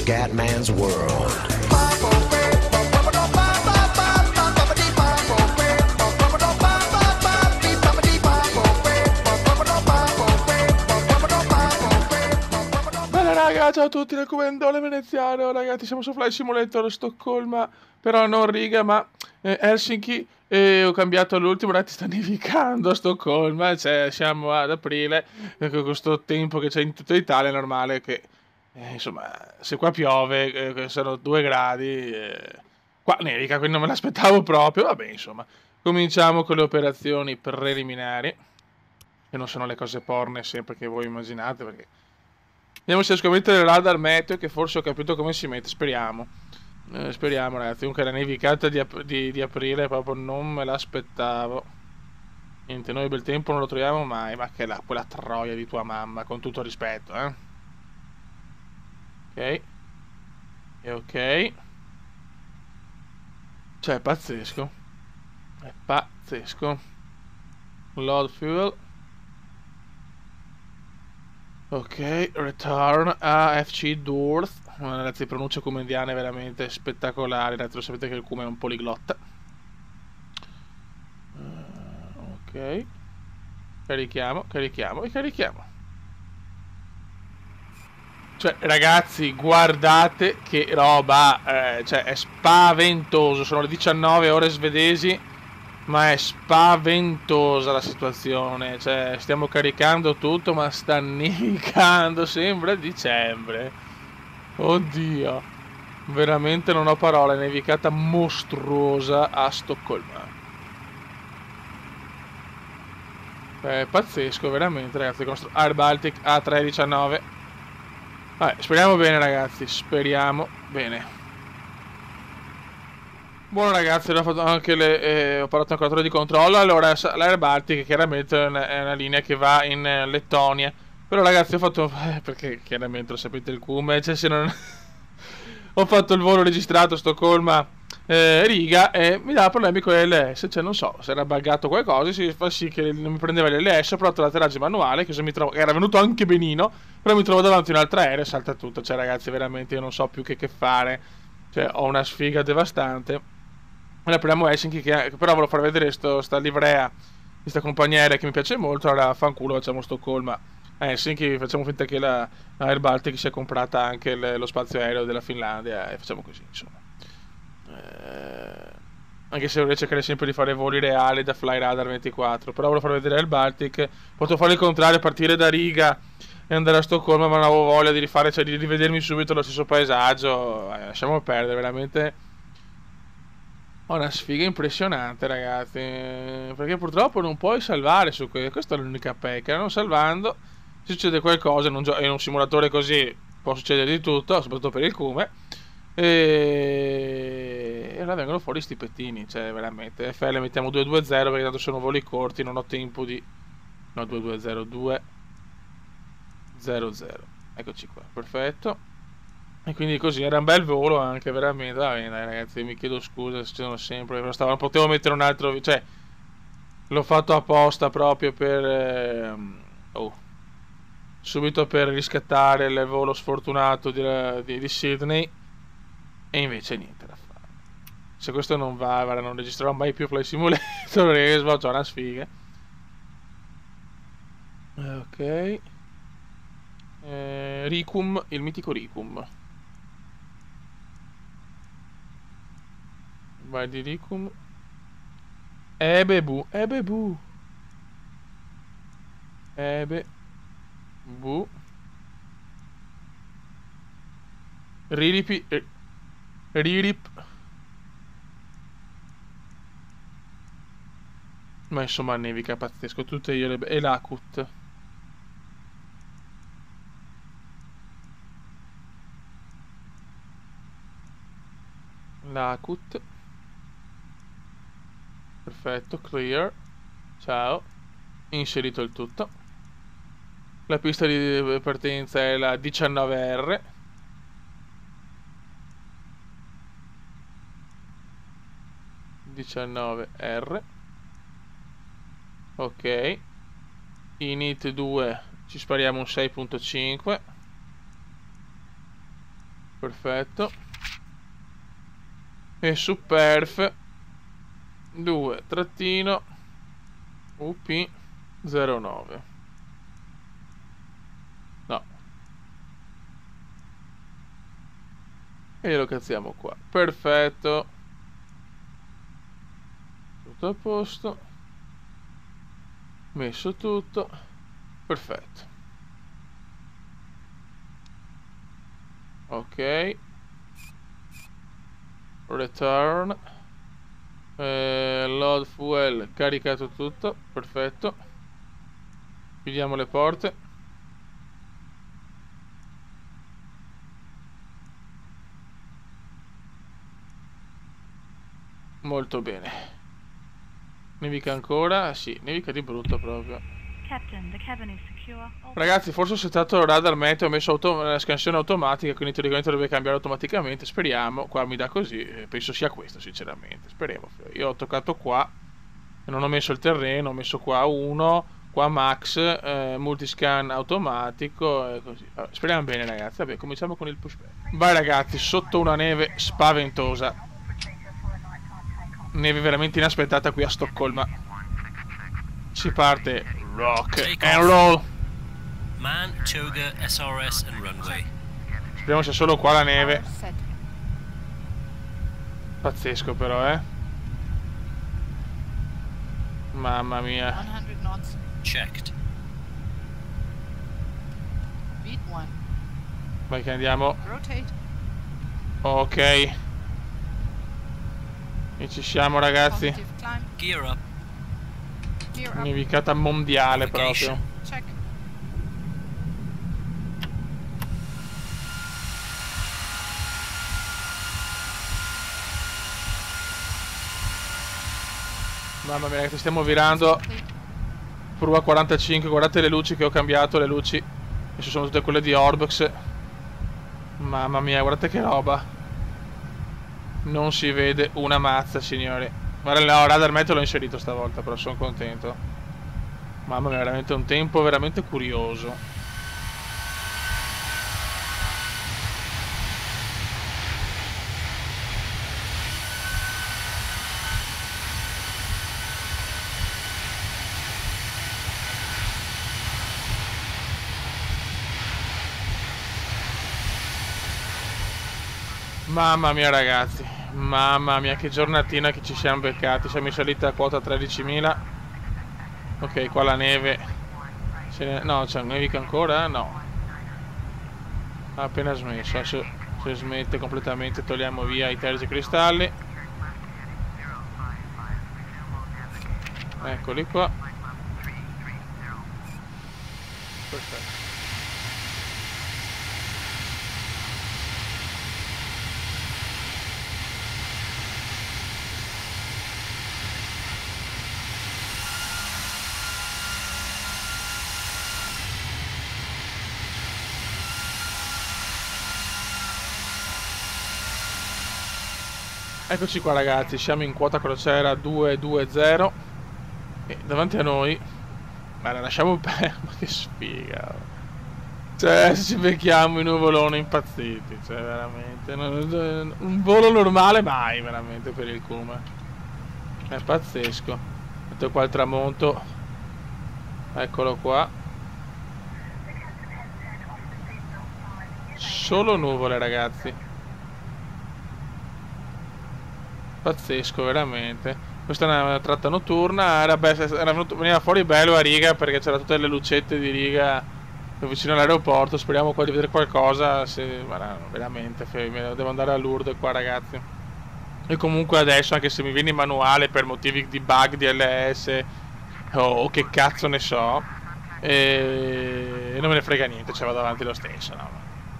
Scatman's World. Bene raga, ciao a tutti dal Cubendole veneziano, ragazzi siamo su Flight Simulator Stoccolma, però non Riga ma Helsinki, e ho cambiato all'ultimo, ragazzi sta nevicando a Stoccolma, cioè siamo ad aprile, con questo tempo che c'è in tutta Italia è normale che, insomma, se qua piove, sono 2 gradi, qua nevica, quindi non me l'aspettavo proprio, vabbè insomma, cominciamo con le operazioni preliminari, che non sono le cose porne sempre che voi immaginate, perché... Vediamo se riesco a mettere il radar meteo, che forse ho capito come si mette, speriamo. Speriamo ragazzi, comunque la nevicata di aprile proprio non me l'aspettavo. Niente, noi bel tempo non lo troviamo mai, ma che la, quella troia di tua mamma, con tutto rispetto, eh. Ok. E ok. Cioè, è pazzesco. È pazzesco. Load fuel. Ok, return AFC Durth. Ragazzi, pronuncia cumendiane veramente spettacolari. Ragazzi, lo sapete che il Cume è un poliglotta. Ok. Carichiamo, carichiamo e carichiamo. Cioè, ragazzi, guardate che roba. Cioè, è spaventoso. Sono le 19 ore svedesi. Ma è spaventosa la situazione. Cioè, stiamo caricando tutto, ma sta nevicando. Sembra dicembre. Oddio. Veramente non ho parole. Nevicata mostruosa a Stoccolma. È pazzesco, veramente, ragazzi. Il nostro Air Baltic A319. Vabbè, speriamo bene, ragazzi. Speriamo bene. Buono ragazzi, ho fatto anche ho parlato ancora 3 di controllo. Allora, l'Air Baltic chiaramente è una linea che va in Lettonia. Però ragazzi ho fatto... perché chiaramente lo sapete il Cume, cioè se non... ho fatto il volo registrato a Stoccolma Riga e mi dava problemi con l'LS. Cioè non so, se era buggato qualcosa, si fa sì che non mi prendeva l'LS. Ho provato l'atterraggio manuale, che mi trovo... era venuto anche benino. Però mi trovo davanti a un altro aereo e salta tutto. Cioè ragazzi veramente io non so più che fare. Cioè ho una sfiga devastante. Ora prendiamo Helsinki, che però volevo far vedere sta livrea di sta compagnia aerea che mi piace molto. Allora fanculo, facciamo Stoccolma Helsinki, facciamo finta che la Air Baltic sia comprata anche lo spazio aereo della Finlandia e facciamo così insomma. Anche se vorrei cercare sempre di fare voli reali da Flyradar 24, però volevo far vedere Air Baltic. Potevo fare il contrario, partire da Riga e andare a Stoccolma, ma non avevo voglia di rifare, cioè di rivedermi subito lo stesso paesaggio. Lasciamo perdere, veramente. Ho una sfiga impressionante, ragazzi. Perché purtroppo non puoi salvare su questo. Questa è l'unica pecca. Non salvando, se succede qualcosa in un simulatore così può succedere di tutto, soprattutto per il Cume. E ora vengono fuori sti pettini. Cioè, veramente. FL mettiamo 220 perché tanto sono voli corti. Non ho tempo di. No, 220 200. Eccoci qua, perfetto. E quindi così era un bel volo anche, veramente. Va bene, dai, ragazzi, mi chiedo scusa, succedono sempre. Però non potevo mettere un altro. Cioè, l'ho fatto apposta proprio per. Subito per riscattare il volo sfortunato di Sydney. E invece niente da fare. Se questo non va, guarda, non registrerò mai più Flight Simulator perché svolgo una sfiga. Ok. Ricum, il mitico Ricum. Vai di Ricum. Ebebu. Ebebu. Ebebu. Riripi. Ririp. Ma insomma nevica pazzesco. Tutte io le... E l'Akut. L'Akut. Perfetto, clear. Ciao. Inserito il tutto. La pista di partenza è la 19R. Ok. Init 2 ci spariamo un 6.5. Perfetto. E su perf 2 trattino UP09. No. E lo cazziamo qua. Perfetto. Tutto a posto. Messo tutto. Perfetto. Ok. Return. Load fuel. Caricato tutto. Perfetto. Chiudiamo le porte. Molto bene. Nevica ancora? Sì, nevica di brutto proprio. Ragazzi, forse ho settato il radar meteo, ho messo la scansione automatica, quindi teoricamente dovrebbe cambiare automaticamente. Speriamo. Qua mi dà così. Penso sia questo, sinceramente. Speriamo. Io ho toccato qua e non ho messo il terreno, ho messo qua 1, qua max, multiscan automatico e così. Vabbè, speriamo bene, ragazzi. Vabbè, cominciamo con il pushback. Vai, ragazzi, sotto una neve spaventosa. Neve veramente inaspettata qui a Stoccolma. Si parte. Rock and roll. Man, Choga, SRS and runway. Speriamo sia solo qua la neve. Pazzesco però, Mamma mia. 100 knots. Checked. Beat 1. Vai che andiamo. Rotate. Ok. E ci siamo, ragazzi. Positive climb. Gear up. Gear up. Nevicata mondiale proprio. Check. Mamma mia, ragazzi, stiamo virando. Prua 45, guardate le luci che ho cambiato, le luci. Adesso sono tutte quelle di Orbex. Mamma mia, guardate che roba. Non si vede una mazza, signori. Guarda, no, radar meteo l'ho inserito stavolta, però sono contento. Mamma mia, veramente un tempo veramente curioso. Mamma mia, ragazzi. Mamma mia, che giornatina che ci siamo beccati. Siamo in salita a quota 13.000. Ok, qua la neve. No, c'è nevica ancora? No. Ha appena smesso. Adesso se smette completamente togliamo via i tergicristalli. Eccoli qua. Perfetto. Eccoci qua, ragazzi, siamo in quota crociera 220 e davanti a noi, ma la lasciamo perdere, ma che sfiga, cioè se ci becchiamo i nuvoloni impazziti, cioè veramente, un volo normale mai veramente per il Kuma, è pazzesco. Metto qua il tramonto, eccolo qua, solo nuvole, ragazzi. Pazzesco, veramente. Questa è una tratta notturna. Veniva fuori bello a Riga perché c'era tutte le lucette di Riga vicino all'aeroporto. Speriamo qua di vedere qualcosa. Veramente, devo andare a Lourdes qua, ragazzi. E comunque adesso, anche se mi viene in manuale per motivi di bug di LS o che cazzo ne so, e non me ne frega niente, ce vado avanti lo stesso, no?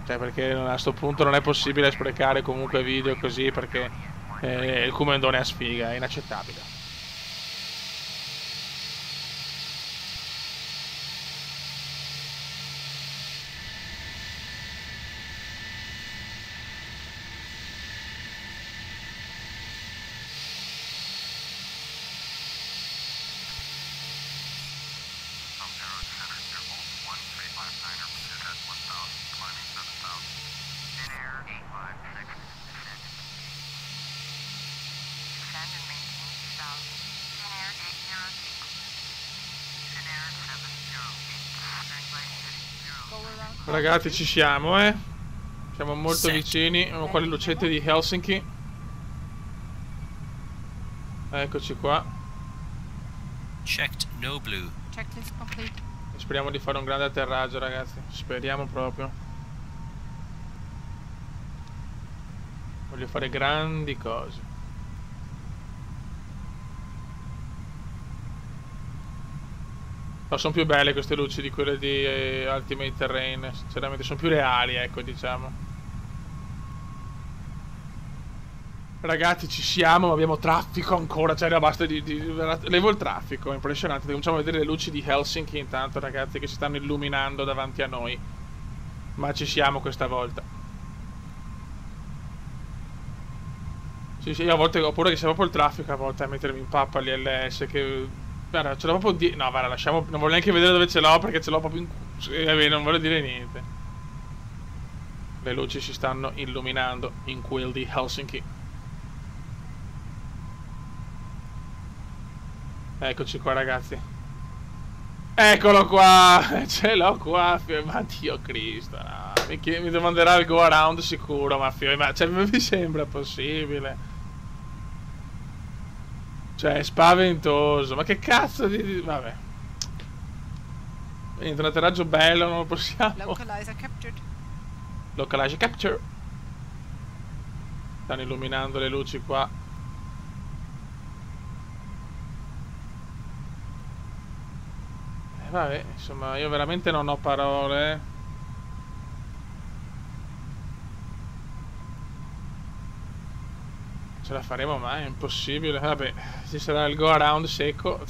Cioè, perché a sto punto non è possibile sprecare comunque video così, perché il comandone a sfiga, è inaccettabile. Ragazzi, ci siamo, Siamo molto Set. vicini. Abbiamo qua le lucette di Helsinki. Eccoci qua. Checked no blue. Checklist complete. Speriamo di fare un grande atterraggio, ragazzi. Speriamo proprio. Voglio fare grandi cose. Ma sono più belle queste luci di quelle di Ultimate Terrain. Sinceramente, sono più reali, ecco, diciamo. Ragazzi, ci siamo, ma abbiamo traffico ancora. Cioè, basta levo il traffico, è impressionante. Cominciamo a vedere le luci di Helsinki intanto, ragazzi, che si stanno illuminando davanti a noi. Ma ci siamo questa volta. Sì, io a volte ho paura che sia proprio il traffico a volte a mettermi in pappa l'ILS che... Guarda, ce l'ho proprio di... No, guarda, lasciamo... Non voglio neanche vedere dove ce l'ho perché ce l'ho proprio in... non voglio dire niente. Le luci si stanno illuminando in quel di Helsinki. Eccoci qua, ragazzi. Eccolo qua! Ce l'ho qua, ma Dio Cristo, no. Mi domanderà il go around sicuro, ma cioè, mi sembra possibile. Cioè, è spaventoso. Ma che cazzo di... Vabbè. Niente, un atterraggio bello, non lo possiamo. Localizer captured. Localizer capture. Stanno illuminando le luci qua. Vabbè, insomma, io veramente non ho parole. Ce la faremo mai? È impossibile. Vabbè, ci sarà il go around secco.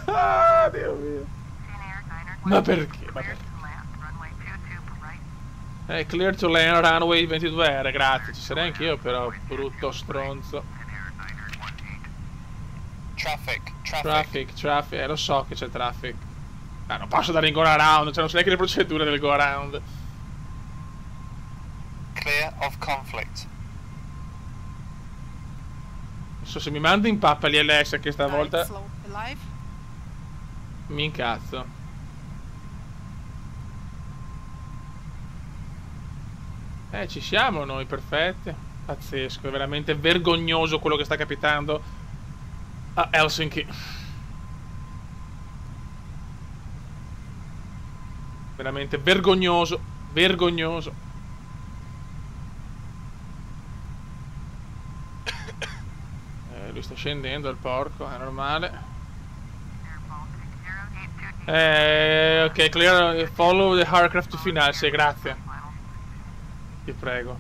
Ah, Dio mio. Ma perché? Ma perché? Clear to land, runway 22R, grazie. Ci sarei anch'io però, brutto stronzo. Traffic. Lo so che c'è traffic. Ah, non posso dare in go around, cioè non so neanche le procedure del go around. Clear of conflict. Adesso se mi manda in pappa l'ILS che stavolta Slow alive. mi incazzo. Ci siamo noi, perfetti. Pazzesco, è veramente vergognoso quello che sta capitando a Helsinki. Veramente vergognoso, vergognoso. Lui sta scendendo, il porco, è normale. Ok, clear, follow the aircraft finale, sì, grazie. Ti prego.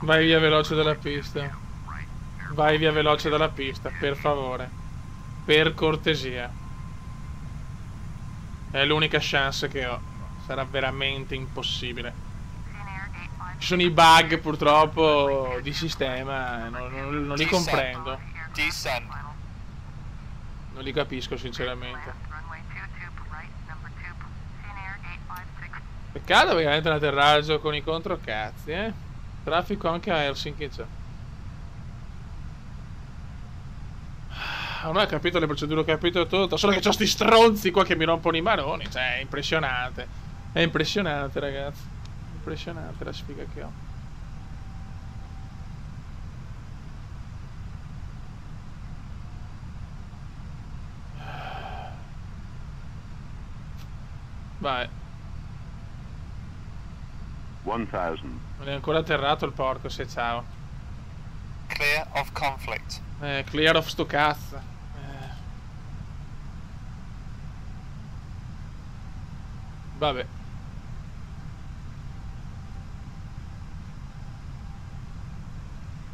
Vai via veloce dalla pista. Vai via veloce dalla pista, per favore. Per cortesia. È l'unica chance che ho. Sarà veramente impossibile. Ci sono i bug purtroppo di sistema, non li comprendo. Descend. Non li capisco sinceramente. Peccato perché veramente un atterraggio con i controcazzi, Traffico anche a Helsinki c'è. Ormai ho capito le procedure, ho capito tutto. Solo che c'ho sti stronzi qua che mi rompono i maroni. Cioè, è impressionante. È impressionante, ragazzi. Impressionante la sfiga che ho. Vai. 1000. Non è ancora atterrato il porco, se ciao. Clear of conflict. Clear of sto cazzo. Vabbè.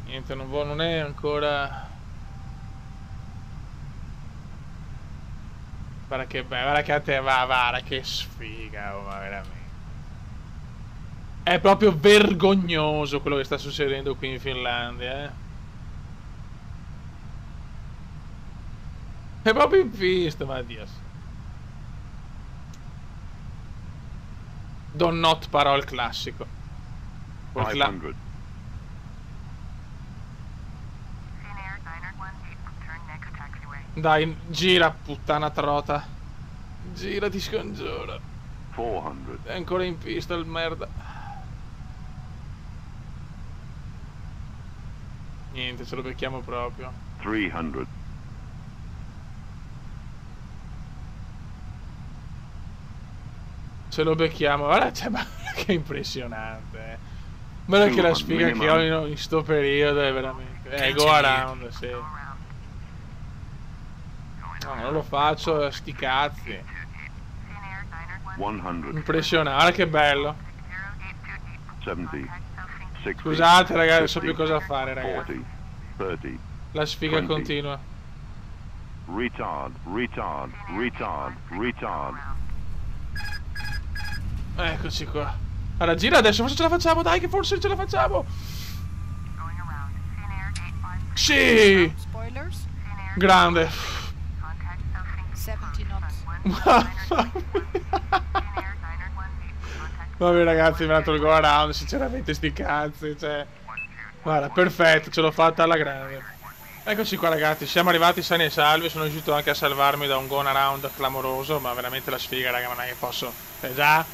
Niente, non è ancora... Guarda che bello, guarda che a te va, guarda che sfiga, ma veramente. È proprio vergognoso quello che sta succedendo qui in Finlandia, È proprio in pista, ma Dio. Don not parò il classico. 500. Dai, gira, puttana trota. Gira, ti scongiuro. 400. È ancora in pista il merda. Niente, ce lo becchiamo proprio. 300. Ce lo becchiamo. Guarda, cioè, ma che impressionante. Guarda che la sfiga che ho in sto periodo è veramente... go around, sì. No, non lo faccio, sti cazzi. 100. Impressionante, guarda che bello. 70. 60. Scusate ragazzi, non so più cosa fare, ragazzi. 40. 30. La sfiga 20. continua. Retard. Retard. Retard. Retard. Eccoci qua. Allora gira adesso, forse ce la facciamo, dai che forse ce la facciamo. Sì! Spoilers. Grande. 70 knots. Mamma mia. Vabbè ragazzi, me la tolgo around, sinceramente sti cazzi, cioè. Guarda, perfetto, ce l'ho fatta alla grande. Eccoci qua ragazzi, siamo arrivati sani e salvi, sono riuscito anche a salvarmi da un gone around clamoroso, ma veramente la sfiga raga, non è che posso. Già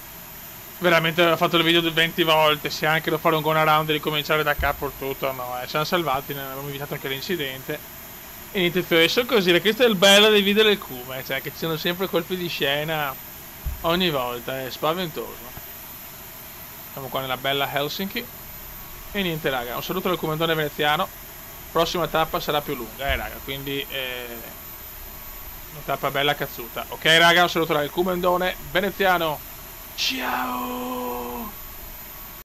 veramente ho fatto il video 20 volte, se anche devo fare un gone around e ricominciare da capo il tutto, no, siamo salvati, ne abbiamo evitato anche l'incidente. E niente, questo così, questo è il bello dei video del Cume, cioè che ci sono sempre colpi di scena ogni volta, è spaventoso. Siamo qua nella bella Helsinki. E niente raga, un saluto dal comandante veneziano. Prossima tappa sarà più lunga, raga, quindi una tappa bella cazzuta. Ok raga, un saluto dal comandante veneziano. Ciao!